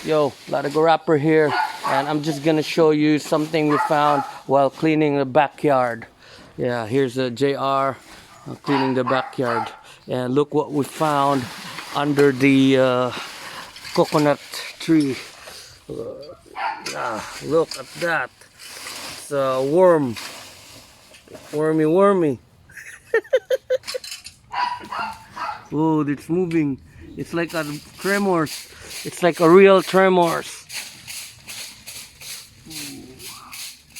Yo, Latigo Rapper here, and I'm just gonna show you something we found while cleaning the backyard. Yeah, here's a JR cleaning the backyard, and look what we found under the coconut tree. Look at that. It's a worm, wormy. Oh, it's moving. It's like a tremors. It's like a real tremors.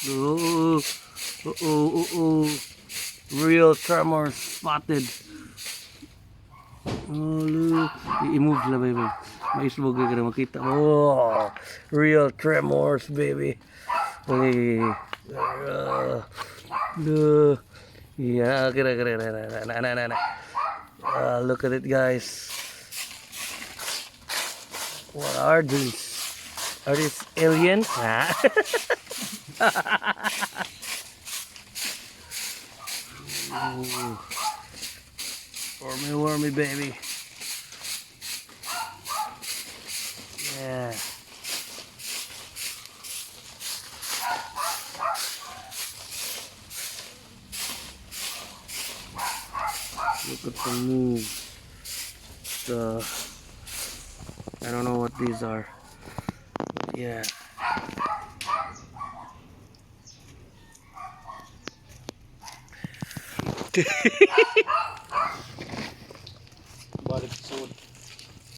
Oh, oh. Real tremors spotted. Oh, look. I-move sila, baby. May isbog ka na makita. Oh, real tremors, baby. Hey. Look. Yeah, kira. Look at it, guys. What are these? Are these aliens? Huh? Wormy, baby. Yeah. Look at the move. The I don't know what these are. But yeah.